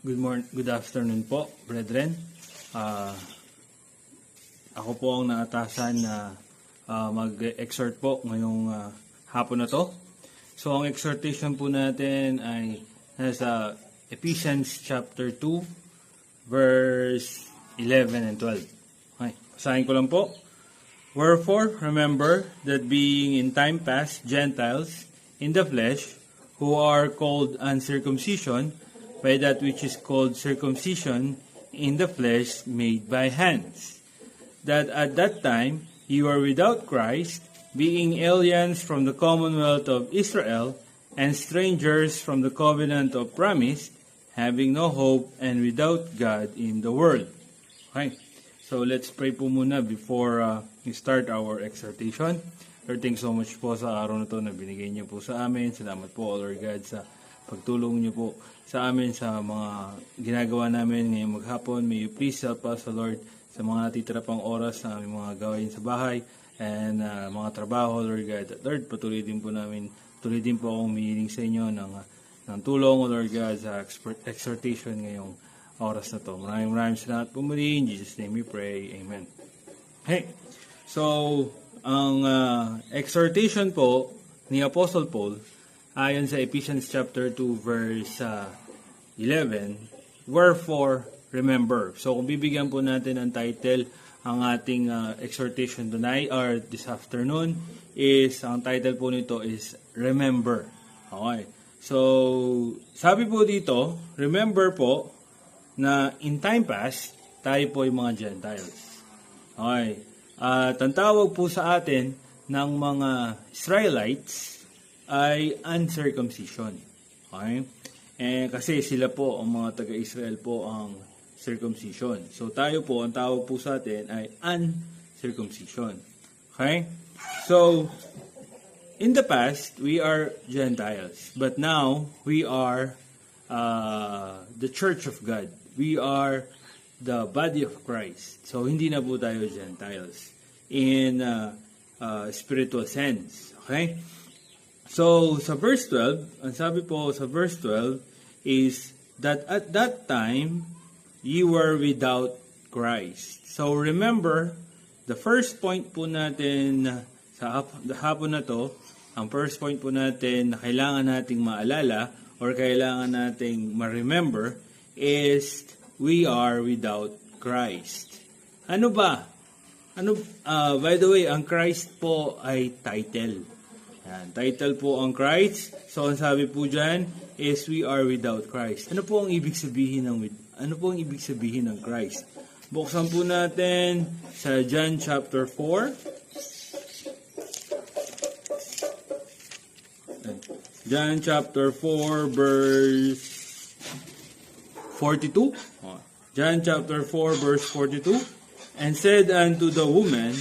Good afternoon po, brethren. Ako po ang naatasan na mag-exhort po ngayong hapon na to. So ang exhortation po natin ay nasa Ephesians chapter 2 verse 11 and 12. Okay, basahin ko lang po. Wherefore, remember that being in time past Gentiles in the flesh, who are called uncircumcision, by that which is called circumcision in the flesh made by hands, that at that time you were without Christ, being aliens from the commonwealth of Israel, and strangers from the covenant of promise, having no hope and without God in the world. Okay, so let's pray po muna before we start our exhortation. Lord, thanks so much po sa araw na to na binigay niyo po sa amin. Salamat po, Lord God, sa pagtulong niyo po sa amin sa mga ginagawa namin ngayong maghapon. May you please help us, Lord, sa mga natitira pang oras na aming mga gawain sa bahay and mga trabaho, Lord God. At Lord, tuloy din po akong humihiling sa inyo ng tulong, Lord God, sa exhortation ngayong oras na to. Maraming salamat po muli. In Jesus' name we pray. Amen. Hey, so ang exhortation po ni Apostle Paul ayon sa Ephesians chapter 2 verse 11, wherefore remember. So kung bibigyan po natin ng title ang ating exhortation tonight or this afternoon, is ang title po nito is Remember. Okay. So sabi po dito, remember po na in time past tayo po ay mga Gentiles. Okay. At ang tawag po sa atin ng mga Israelites ay uncircumcision. Okay? Kasi sila po, ang mga taga-Israel po ang circumcision. So tayo po, ang tawag po sa atin ay uncircumcision. Okay? So, in the past, we are Gentiles. But now, we are the Church of God. We are the body of Christ. So, hindi na po tayo Gentiles in spiritual sense. Okay? So, sa verse 12, ang sabi po sa verse 12 is that at that time, you were without Christ. So, remember, the first point po natin sa hapon na to, ang first point po natin na kailangan nating maalala or kailangan nating ma-remember is we are without Christ. Ano ba? By the way, ang Christ po ay title. Yan, title po ang Christ. So, ang sabi po dyan is we are without Christ. Ano po ang ibig sabihin ng Christ? Buksan po natin sa John chapter 4. John chapter 4 verse 42. John chapter 4 verse 42. And said unto the woman,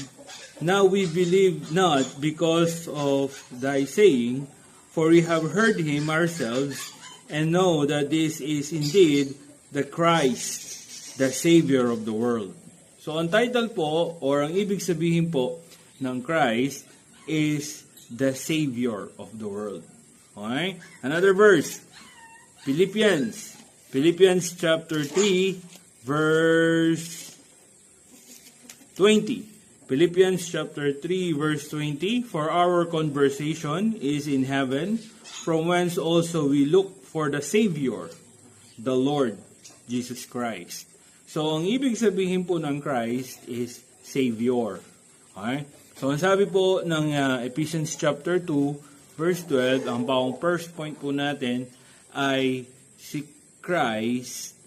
now we believe not because of thy saying, for we have heard him ourselves, and know that this is indeed the Christ, the Savior of the world. So ang title po, or ang ibig sabihin po ng Christ, is the Savior of the world. Okay? Another verse, Philippians chapter 3, verse 20. Philippians chapter 3 verse 20, for our conversation is in heaven, from whence also we look for the Savior, the Lord Jesus Christ. So, ang ibig sabihin po ng Christ is Savior. Okay? So, ang sabi po ng Ephesians chapter 2 verse 12, ang first point po natin ay si Christ,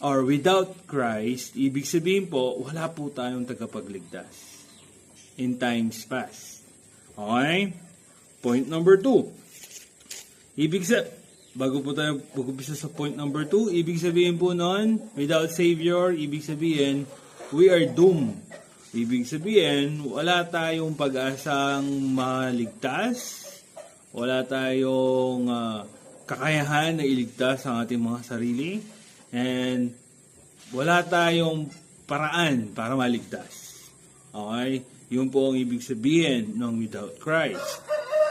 or without Christ, ibig sabihin po, wala po tayong tagapagligtas in times past. Okay? Point number 2. Bago po tayo mag-umpisa sa point number 2, ibig sabihin po nun, without Savior, ibig sabihin, we are doomed. Ibig sabihin, wala tayong pag-asang maligtas, wala tayong kakayahan na iligtas ang ating mga sarili, and wala tayong paraan para maligtas. Okay? Yun po ang ibig sabihin ng without Christ.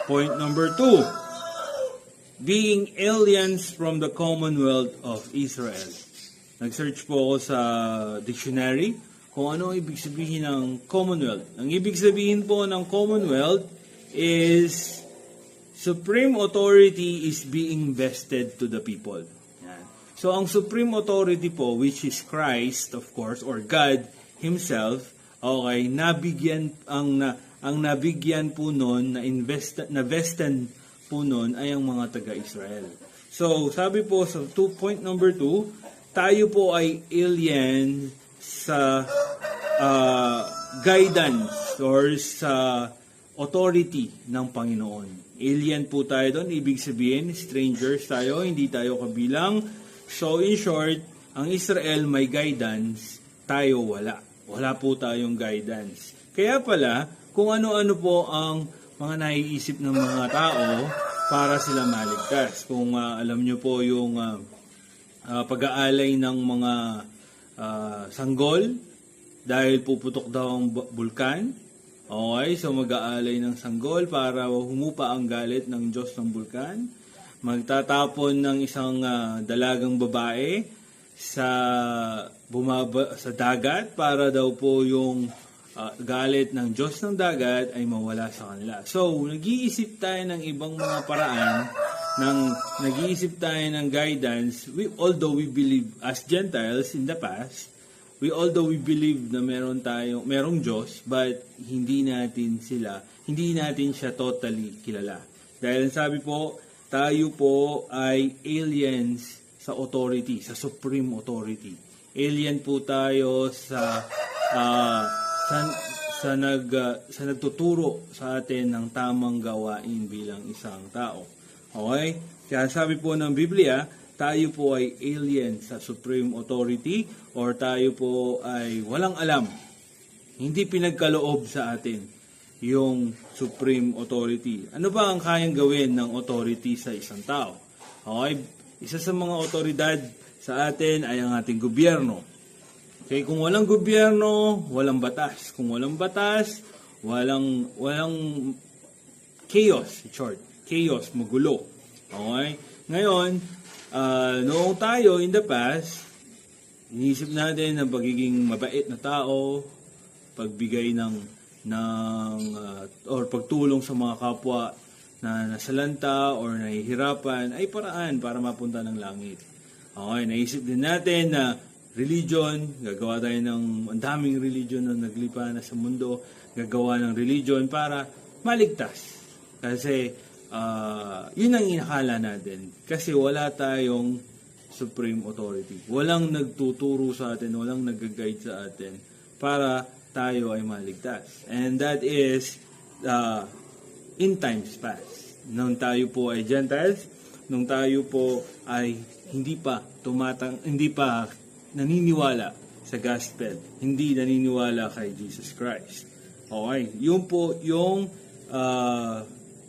Point number 2. being aliens from the Commonwealth of Israel. Nag-search po ako sa dictionary kung ano ang ibig sabihin ng Commonwealth. Ang ibig sabihin po ng Commonwealth is supreme authority is being vested to the people. Yan. So ang supreme authority po, which is Christ, of course, or God Himself, okay, ang nabigyan po noon, na vested po noon ay ang mga taga-Israel. So, sabi po sa point number 2, tayo po ay alien sa guidance or sa authority ng Panginoon. Alien po tayo doon, ibig sabihin, strangers tayo, hindi tayo kabilang. So, in short, ang Israel may guidance, tayo wala. Wala po tayong guidance. Kaya pala, kung ano-ano po ang mga naiisip ng mga tao para sila maligtas. Kung alam nyo po yung pag-aalay ng mga sanggol dahil puputok daw ang bulkan. Okay, so mag-aalay ng sanggol para humupa ang galit ng Diyos ng bulkan. Magtatapon ng isang dalagang babae sa dagat para daw po yung galit ng Diyos ng dagat ay mawala sa kanila. So, nag-iisip tayo ng ibang mga paraan, nag-iisip tayo ng guidance, although we believe as Gentiles in the past, although we believe na merong Diyos, but hindi natin siya totally kilala. Dahil sabi po, tayo po ay aliens sa authority, sa supreme authority. Alien po tayo sa nagtuturo sa atin ng tamang gawain bilang isang tao. Okay? Kaya sabi po ng Biblia, tayo po ay alien sa supreme authority or tayo po ay walang alam. Hindi pinagkaloob sa atin yung supreme authority. Ano ba ang kayang gawin ng authority sa isang tao? Okay? Isa sa mga otoridad sa atin ay ang ating gobyerno. Okay, kung walang gobyerno, walang batas. Kung walang batas, walang chaos, in short. Chaos, magulo. Okay? Ngayon, noong tayo in the past, iniisip natin ang pagiging mabait na tao, pagbigay or pagtulong sa mga kapwa na nasalanta or nahihirapan ay paraan para mapunta ng langit. Okay, naisip din natin na religion, gagawa tayo ng ang daming religion na naglipa na sa mundo, gagawa ng religion para maligtas. Kasi yun ang inakala natin. Kasi wala tayong supreme authority. Walang nagtuturo sa atin, walang nag-guide sa atin para tayo ay maligtas. And that is in times past. Nung tayo po ay Gentiles, nung tayo po ay hindi pa naniniwala sa gospel, hindi naniniwala kay Jesus Christ. Okay, yun po yung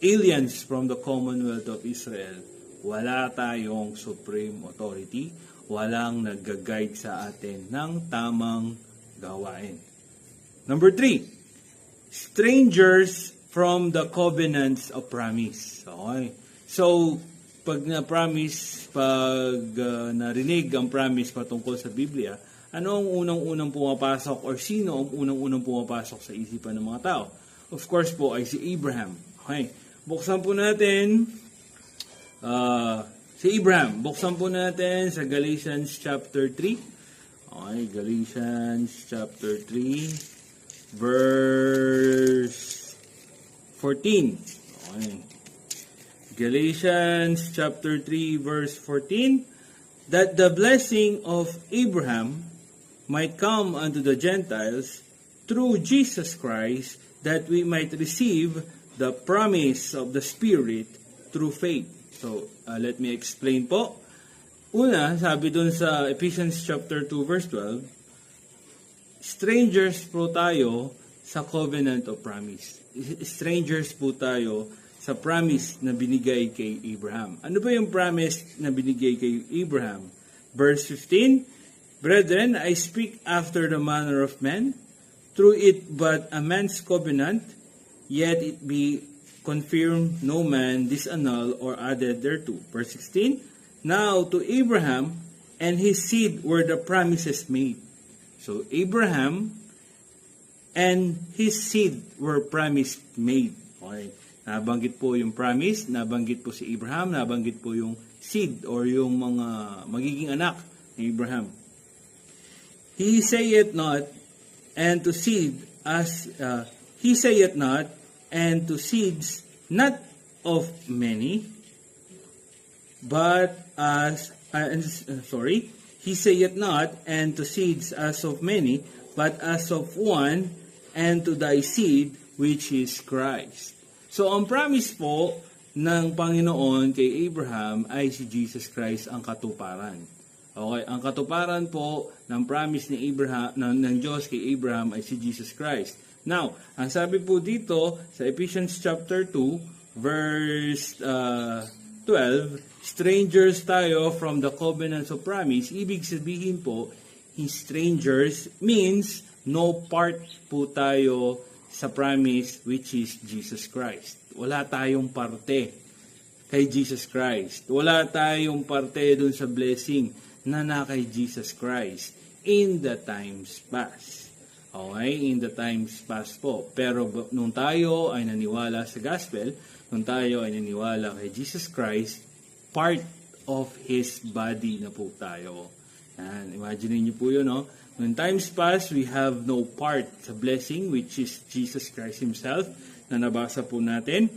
aliens from the Commonwealth of Israel. Wala tayong supreme authority, walang nag-guide sa atin ng tamang gawain. Number 3, strangers from the covenants of promise. Okay, so pag narinig ang promise patungkol sa Biblia, ano ang unang-unang pumapasok or sino ang unang-unang pumapasok sa isipan ng mga tao? Of course po ay si Abraham. Okay. Buksan po natin si Abraham. Buksan po natin sa Galatians chapter 3. Okay, Galatians chapter 3 verse 14. Okay. Galatians chapter 3 verse 14, that the blessing of Abraham might come unto the Gentiles through Jesus Christ, that we might receive the promise of the Spirit through faith. So, let me explain po. Una, sabi dun sa Ephesians chapter 2 verse 12, strangers po tayo sa covenant of promise. Strangers po tayo sa promise na binigay kay Abraham. Ano ba yung promise na binigay kay Abraham? Verse 15, Brethren, I speak after the manner of men, through it but a man's covenant, yet it be confirm no man disannulled or added thereto. Verse 16, now to Abraham and his seed were the promises made. So Abraham and his seed were promised made. Okay. Nabanggit po yung promise, nabanggit po si Abraham, nabanggit po yung seed or yung mga magiging anak ni Abraham. He saith not, and to seed as he saith not, and to seeds not of many, but as he saith not, and to seeds as of many, but as of one, and to thy seed, which is Christ. So, ang promise po ng Panginoon kay Abraham ay si Jesus Christ ang katuparan. Okay, ang katuparan po ng promise ni Abraham, ng Diyos kay Abraham ay si Jesus Christ. Now, ang sabi po dito sa Ephesians chapter 2, verse 12, strangers tayo from the covenants of promise. Ibig sabihin po, strangers means no part po tayo sa promise which is Jesus Christ. Wala tayong parte kay Jesus Christ. Wala tayong parte dun sa blessing na kay Jesus Christ in the times past. Okay? In the times past po. Pero nung tayo ay naniwala sa gospel, nung tayo ay naniwala kay Jesus Christ, part of His body na po tayo. Yan. Imagine niyo po yun, no? When times past, we have no part sa blessing, which is Jesus Christ Himself, na nabasa po natin.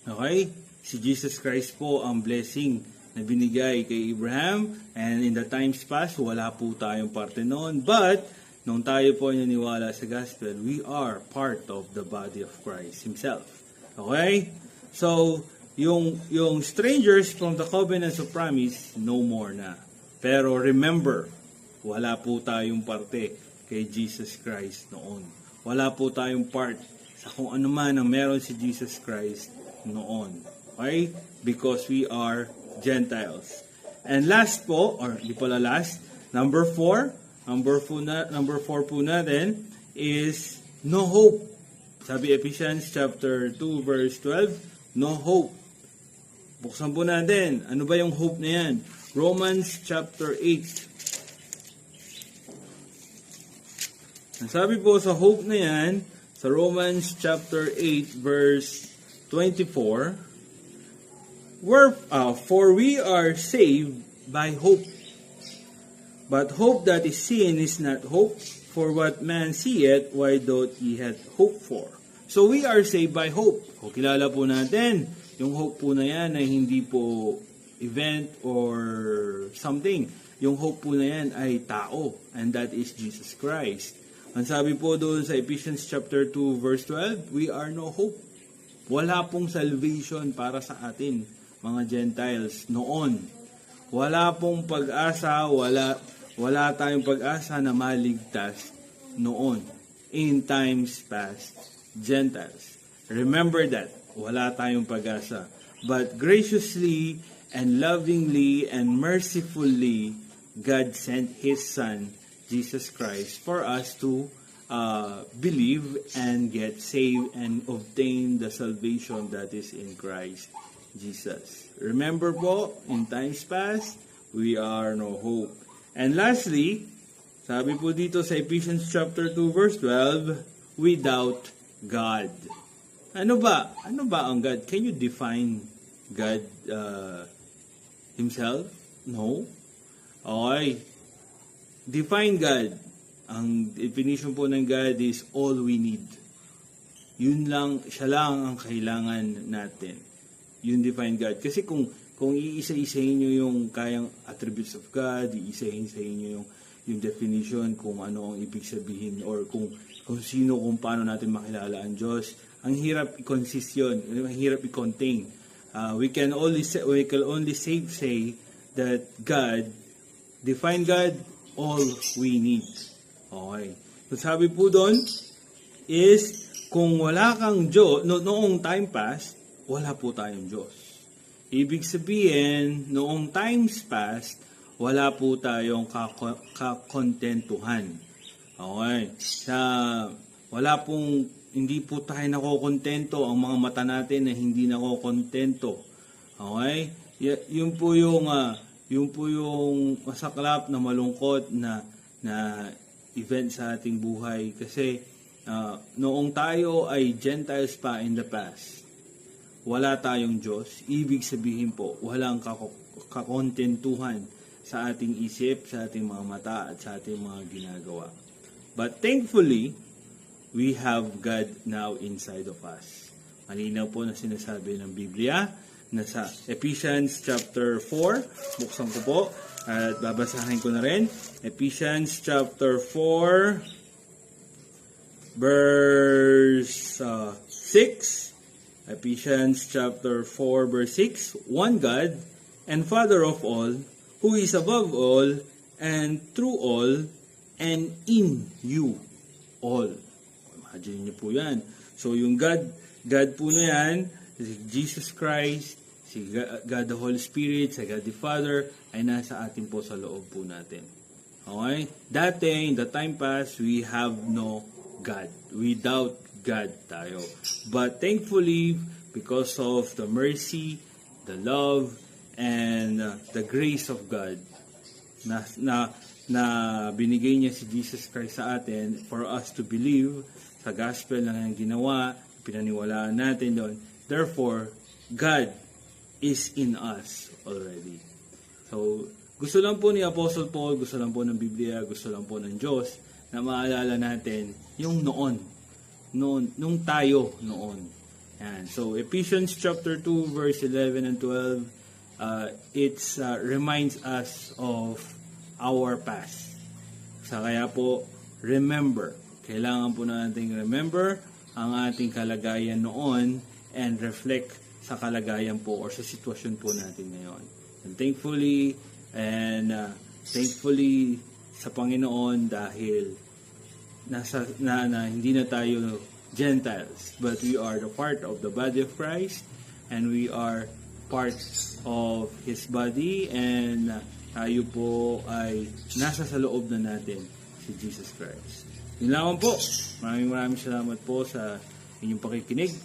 Okay? Si Jesus Christ po ang blessing na binigay kay Abraham, and in the times past, wala po tayong parte noon. But, nung tayo po ay naniwala sa gospel, we are part of the body of Christ Himself. Okay? So, yung strangers from the covenants of promise, no more na. Pero remember, wala po tayong parte kay Jesus Christ noon. Wala po tayong part sa kung ano man ang meron si Jesus Christ noon. Okay? Because we are Gentiles. And last po, or di pala last, number 4 po natin is no hope. Sabi Ephesians chapter 2 verse 12, no hope. Buksan po natin, ano ba yung hope na yan? Romans chapter 8. Ang sabi po sa hope na yan, sa Romans chapter 8 verse 24, for we are saved by hope. But hope that is seen is not hope, for what man seeth, why doth he have hope for? So we are saved by hope. O kilala po natin, yung hope po na yan ay hindi po event or something. Yung hope po na yan ay tao, and that is Jesus Christ. Ang sabi po doon sa Ephesians chapter 2 verse 12, we are no hope. Wala pong salvation para sa atin, mga Gentiles, noon. Wala pong pag-asa, wala tayong pag-asa na maligtas noon. In times past, Gentiles. Remember that. Wala tayong pag-asa. But graciously and lovingly and mercifully, God sent His Son, Jesus Christ, for us to believe and get saved and obtain the salvation that is in Christ Jesus. Remember po, in times past, we are no hope. And lastly, sabi po dito sa Ephesians chapter 2 verse 12, without God. Ano ba ang God? Can you define God Himself? No. Okay. Define God. Ang definition po ng God is all we need. Siya lang ang kailangan natin. Yun define God. Kasi kung iisa-isahin nyo yung kayang attributes of God, iisa-isahin nyo yung definition kung ano ang ibig sabihin or kung sino, kung paano natin makilala ang Diyos, ang hirap i-consist yun, ang hirap i-contain. We can only say that God, define God, all we need. Okay. So sabi po doon is, kung wala kang Diyos, noong time past, wala po tayong Diyos. Ibig sabihin, noong times past, wala po tayong kakontentuhan. Okay. Wala pong hindi po tayo nakokontento, ang mga mata natin na hindi nakokontento. Okay? Yun po yung masaklap na malungkot na event sa ating buhay kasi noong tayo ay Gentiles pa in the past, wala tayong Diyos. Ibig sabihin po, walang kakontentuhan sa ating isip, sa ating mga mata, at sa ating mga ginagawa. But thankfully, we have God now inside of us. Malinaw po na sinasabi ng Biblia na sa Ephesians chapter 4, buksan ko po at babasahin ko na rin. Ephesians chapter 4, verse 6. Ephesians chapter 4 verse 6, one God and Father of all, who is above all and through all and in you all. Imagine niyo po yan. So yung God po na yan, si Jesus Christ, si God the Holy Spirit, si God the Father, ay nasa atin po sa loob po natin. Okay? Dati, in the time past, we have no God. Without God tayo. But thankfully, because of the mercy, the love, and the grace of God na binigay niya si Jesus Christ sa atin for us to believe sa gospel na nang ginawa, pinaniwalaan natin doon. Therefore, God is in us already. So, gusto lang po ni Apostle Paul, gusto lang po ng Biblia, gusto lang po ng Diyos na maalala natin yung nung tayo noon. Yan. So, Ephesians chapter 2, verse 11 and 12, it reminds us of our past. Kaya po, remember. Kailangan po nating remember ang ating kalagayan noon and reflect sa kalagayan po or sa sitwasyon po natin ngayon. And thankfully sa Panginoon dahil hindi na tayo Gentiles, but we are the part of the body of Christ, and we are part of His body, and tayo po ay nasa sa loob na natin si Jesus Christ. Yun lamang po. Maraming salamat po sa inyong pakikinig.